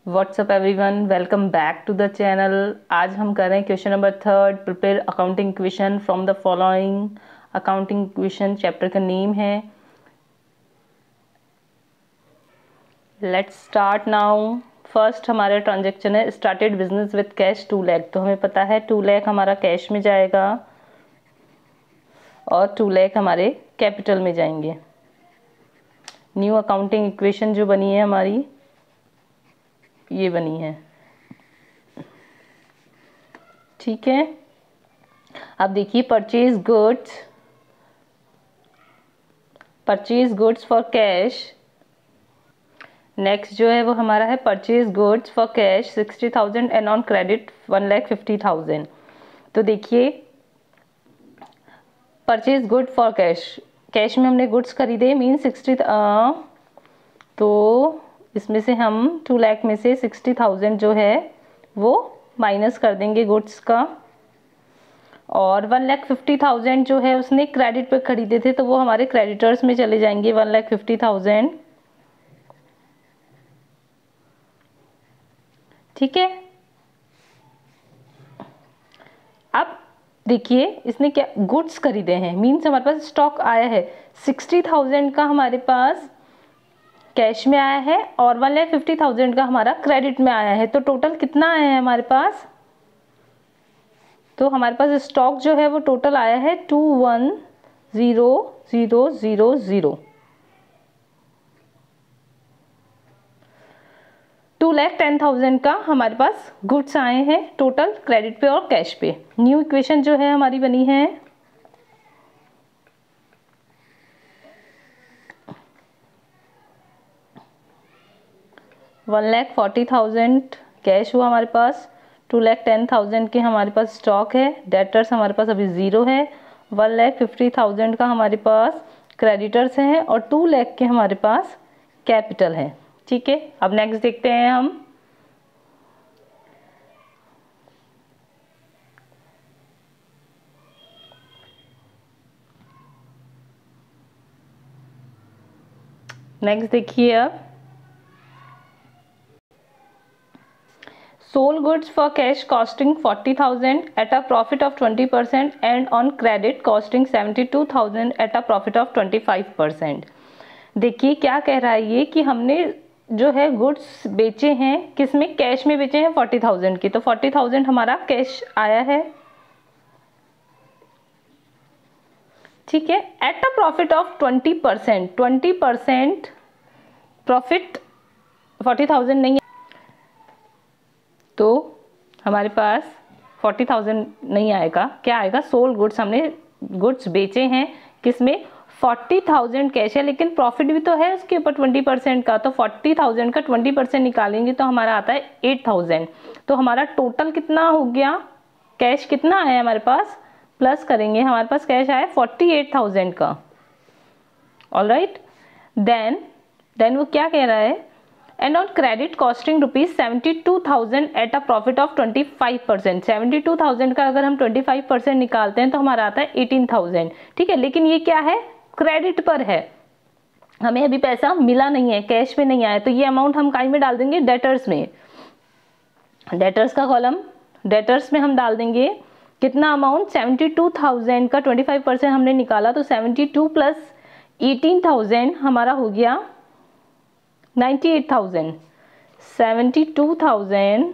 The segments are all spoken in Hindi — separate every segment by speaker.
Speaker 1: WhatsApp everyone, welcome back to the channel. आज हम कर रहे हैं question number 3, prepare accounting equation from the following. Accounting equation chapter का नेम है। Let's start now. फर्स्ट हमारा ट्रांजेक्शन है started business with cash 2 lakh. तो हमें पता है 2 लाख हमारा कैश में जाएगा और 2 लाख हमारे कैपिटल में जाएंगे। न्यू अकाउंटिंग इक्वेशन जो बनी है हमारी, ये बनी है। ठीक है, अब देखिए purchase goods for cash. Next जो है वो हमारा है purchase goods for cash 60,000 and on credit 1,50,000। तो देखिए परचेज गुड फॉर कैश में हमने गुड्स खरीदे मीन 60। तो इसमें से हम 2 लाख में से 60,000 जो है वो माइनस कर देंगे गुड्स का, और 1,50,000 जो है उसने क्रेडिट पे खरीदे थे तो वो हमारे क्रेडिटर्स में चले जाएंगे 1,50,000। ठीक है, अब देखिए इसने क्या गुड्स खरीदे हैं, मीन्स हमारे पास स्टॉक आया है 60,000 का हमारे पास कैश में आया है और 1,50,000 का हमारा क्रेडिट में आया है। तो टोटल कितना आया है हमारे पास? तो हमारे पास स्टॉक जो है वो टोटल आया है 21,000। 2,10,000 का हमारे पास गुड्स आए हैं टोटल क्रेडिट पे और कैश पे। न्यू इक्वेशन जो है हमारी बनी है 1,40,000 कैश हुआ हमारे पास, 2,10,000 के हमारे पास स्टॉक है, डेटर्स हमारे पास अभी 0 है, 1,50,000 का हमारे पास क्रेडिटर्स हैं और 2 लाख के हमारे पास कैपिटल है। ठीक है, अब नेक्स्ट देखते हैं हम। नेक्स्ट देखिए अब sold goods for cash costing 40,000 at a profit of 20% and on credit costing 72,000 at a profit of 25%। देखिए क्या कह रहा है ये कि हमने जो है गुड्स बेचे हैं, किसमें? कैश में बेचे हैं 40,000 की। तो 40,000 हमारा कैश आया है। ठीक है, at a profit of 20% profit 40,000 नहीं है तो हमारे पास 40,000 नहीं आएगा। क्या आएगा? सोल्ड गुड्स, हमने गुड्स बेचे हैं किसमें? 40,000 कैश है लेकिन प्रॉफिट भी तो है उसके ऊपर 20% का। तो 40,000 का 20% निकालेंगे तो हमारा आता है 8,000। तो हमारा टोटल कितना हो गया? कैश कितना आया हमारे पास? प्लस करेंगे, हमारे पास कैश आया 48,000 का। ऑलराइट, देन वो क्या कह रहा है? And on credit costing ₹72,000 at a profit of 25%। 72,000 का अगर हम 25% निकालते हैं तो हमारा आता है 18,000। ठीक है, लेकिन ये क्या है? क्रेडिट पर है, हमें अभी पैसा मिला नहीं है, कैश में नहीं आया। तो ये अमाउंट हम काई में डाल देंगे? डेटर्स में। डेटर्स का कॉलम, डेटर्स में हम डाल देंगे कितना अमाउंट? 72,000 का 25% हमने निकाला तो 72 प्लस 18,000 हमारा हो गया 98,000। 72,000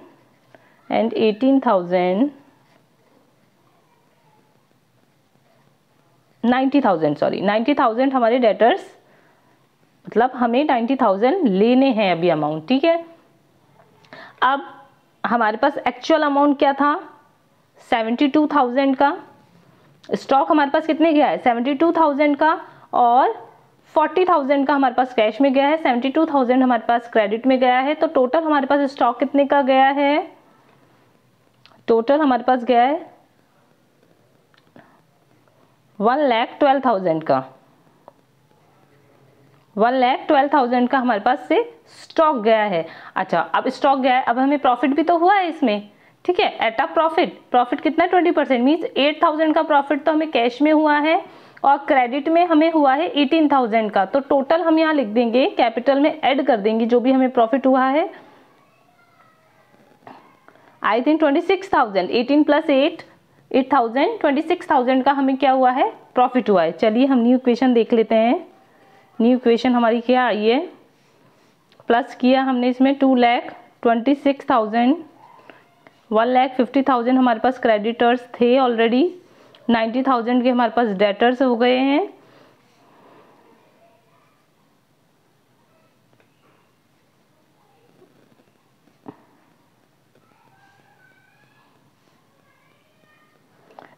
Speaker 1: एंड 18,000, 90,000, सॉरी 90,000 हमारे डेटर्स, मतलब हमें 90,000 लेने हैं अभी अमाउंट। ठीक है, अब हमारे पास एक्चुअल अमाउंट क्या था? 72,000 का। स्टॉक हमारे पास कितने गया है? 72,000 का, और 40,000 का हमारे पास कैश में गया है, 72,000 हमारे पास क्रेडिट में गया है। तो टोटल हमारे पास स्टॉक कितने का गया है? टोटल हमारे पास गया है 1,12,000 का। 1,12,000 का हमारे पास से स्टॉक गया है। अच्छा, अब स्टॉक गया है, अब हमें प्रॉफिट भी तो हुआ है इसमें। ठीक है, एट अ प्रॉफिट कितना? 20%, मीन्स 8,000 का प्रॉफिट तो हमें कैश में हुआ है और क्रेडिट में हमें हुआ है 18,000 का। तो टोटल हम यहाँ लिख देंगे, कैपिटल में ऐड कर देंगे जो भी हमें प्रॉफिट हुआ है आई थिंक 26,000, 18 + 8 8,000, 26,000 का हमें क्या हुआ है, प्रॉफिट हुआ है। चलिए हम न्यू इक्वेशन देख लेते हैं। न्यू इक्वेशन हमारी क्या आई है, प्लस किया हमने इसमें 2,26,000, 1,50,000 हमारे पास क्रेडिटर्स थे ऑलरेडी, 90,000 के हमारे पास डेटर्स हो गए हैं।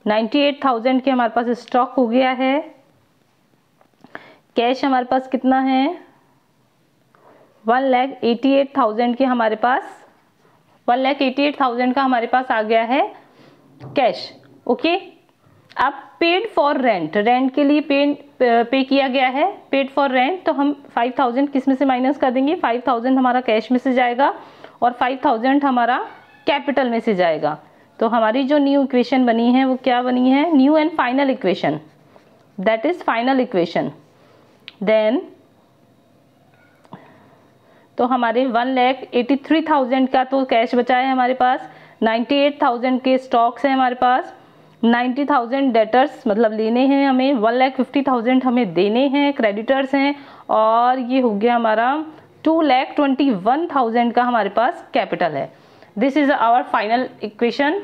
Speaker 1: $98,000 के हमारे पास स्टॉक हो गया है। कैश हमारे पास कितना है, 1,88,000 के हमारे पास, 1,88,000 का हमारे पास आ गया है कैश। ओके, अब पेड फॉर रेंट, रेंट के लिए पे किया गया है, पेड फॉर रेंट, तो हम 5,000 किस में से माइनस कर देंगे, 5,000 हमारा कैश में से जाएगा और 5,000 हमारा कैपिटल में से जाएगा। तो हमारी जो न्यू इक्वेशन बनी है वो क्या बनी है, new and final equation, that is final equation. Then तो हमारे 1,83,000 का तो कैश बचा है हमारे पास, 98,000 के स्टॉक्स हैं हमारे पास, 90,000 डेटर्स मतलब लेने हैं हमें, 1,50,000 हमें देने हैं, क्रेडिटर्स हैं, और ये हो गया हमारा 2,21,000 का हमारे पास कैपिटल है। This is our final equation.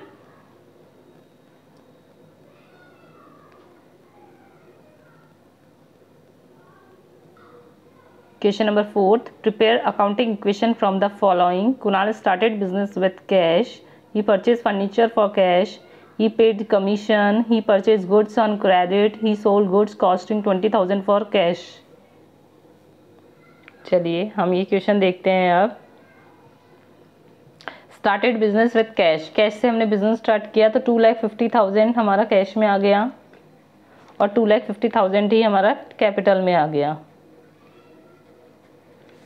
Speaker 1: Question number 4, prepare accounting equation from the following. Kunal started business with cash. He purchased furniture for cash. He paid commission. He purchased goods on credit. He sold goods costing 20,000 for cash. चलिए हम ये क्वेश्चन देखते हैं अब। Started business with cash, cash से हमने बिजनेस स्टार्ट किया तो 2,50,000 हमारा कैश में आ गया और 2,50,000 ही हमारा कैपिटल में आ गया।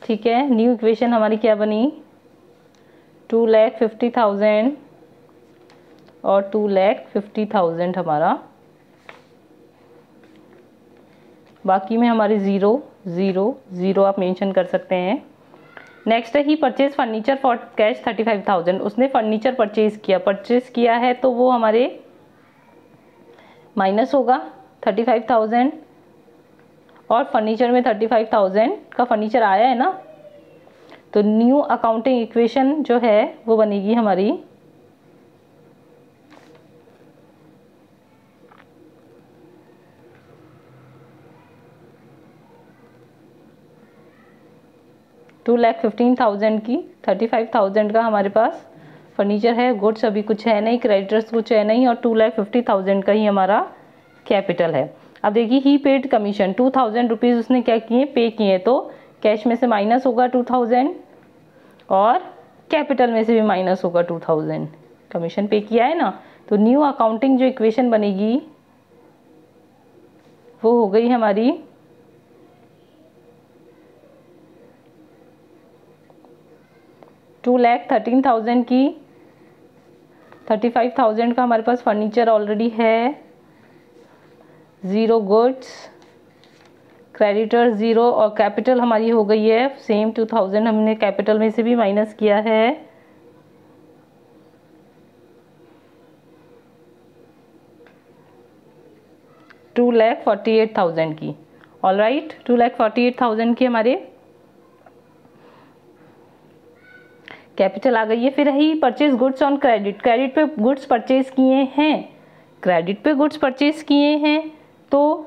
Speaker 1: ठीक है, न्यू इक्वेशन हमारी क्या बनी, 2,50,000 और 2,50,000 हमारा, बाकी में हमारी 0 0 0 आप मेंशन कर सकते हैं। नेक्स्ट है ही परचेज फर्नीचर फॉर कैश 35,000, उसने फर्नीचर परचेज किया है तो वो हमारे माइनस होगा 35,000, और फर्नीचर में 35,000 का फर्नीचर आया है ना, तो न्यू अकाउंटिंग इक्वेशन जो है वो बनेगी हमारी $2,15,000 की, 35,000 का हमारे पास फर्नीचर है, गुड्स अभी कुछ है नहीं, क्रेडिटर्स कुछ है नहीं, और 2,50,000 का ही हमारा कैपिटल है। अब देखिए ही पेड कमीशन 2,000 रुपीज़ उसने क्या किए, पे किए, तो कैश में से माइनस होगा 2,000 और कैपिटल में से भी माइनस होगा 2,000, कमीशन पे किया है ना। तो न्यू अकाउंटिंग जो इक्वेशन बनेगी वो हो गई हमारी 2,13,000 की, 35,000 का हमारे पास फर्नीचर ऑलरेडी है, 0 गुड्स, क्रेडिटर 0, और कैपिटल हमारी हो गई है सेम 2,000, हमने कैपिटल में से भी माइनस किया है। $2,48,000 की, ऑलराइट, 2,48,000 की हमारे कैपिटल आ गई है। फिर ही purchase goods on credit, credit पे गुड्स परचेज किए हैं, क्रेडिट पे गुड्स परचेज किए हैं तो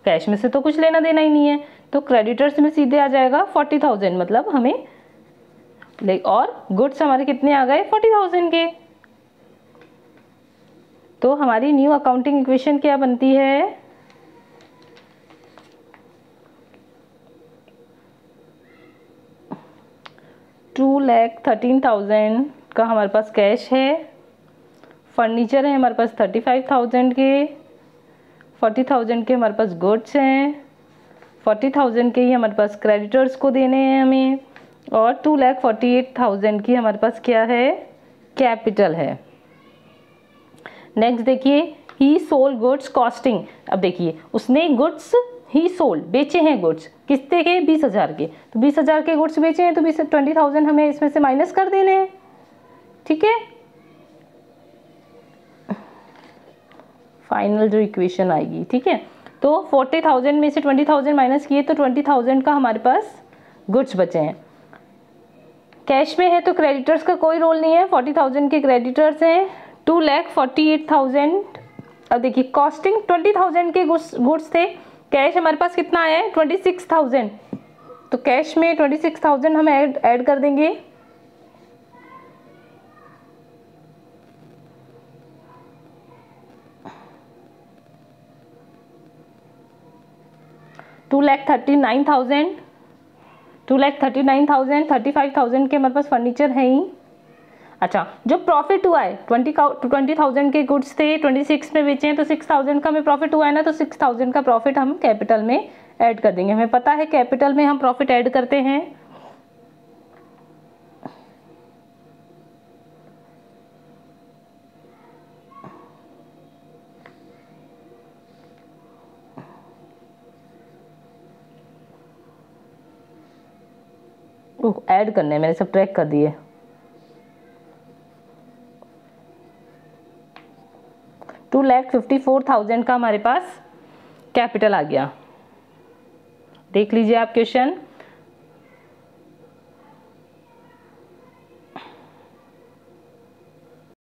Speaker 1: कैश में से तो कुछ लेना देना ही नहीं है, तो क्रेडिटर्स में सीधे आ जाएगा 40,000, मतलब हमें, और गुड्स हमारे कितने आ गए 40,000 के। तो हमारी न्यू अकाउंटिंग इक्वेशन क्या बनती है, $2,13,000 का हमारे पास कैश है, फर्नीचर है हमारे पास 35,000 के, 40,000 के हमारे पास गुड्स हैं, 40,000 के ही हमारे पास क्रेडिटर्स को देने हैं हमें, और 2,48,000 की हमारे पास क्या है, कैपिटल है। नेक्स्ट देखिए ही सोल्ड गुड्स कॉस्टिंग, अब देखिए उसने गुड्स ही सोल्ड, बेचे हैं गुड्स, कितने के, 20,000 के, तो 20,000 के गुड्स बेचे हैं तो 20,000 हमें इसमें से माइनस कर देने हैं, ठीक है, फाइनल जो इक्वेशन आएगी। ठीक है, तो 40,000 में से 20,000 माइनस किए तो 20,000 का हमारे पास गुड्स बचे हैं। कैश में है तो क्रेडिटर्स का कोई रोल नहीं है, 40,000 के क्रेडिटर्स हैं, 2,48,000। अब देखिए कॉस्टिंग 20,000 के गुड्स थे, कैश हमारे पास कितना आया है 26,000, तो कैश में 26,000 हम ऐड कर देंगे। $2,39,000, 35,000 के हमारे पास फर्नीचर है ही। अच्छा, जो प्रॉफिट हुआ है 20,000 के गुड्स थे, 26 में बेचे हैं तो 6,000 का हमें प्रॉफिट हुआ है ना, तो 6,000 का प्रॉफिट हम कैपिटल में ऐड कर देंगे। हमें पता है कैपिटल में हम प्रॉफिट ऐड करते हैं। ऐड करने मैंने सब ट्रैक कर दिए। $2,54,000 का हमारे पास कैपिटल आ गया। देख लीजिए आप क्वेश्चन।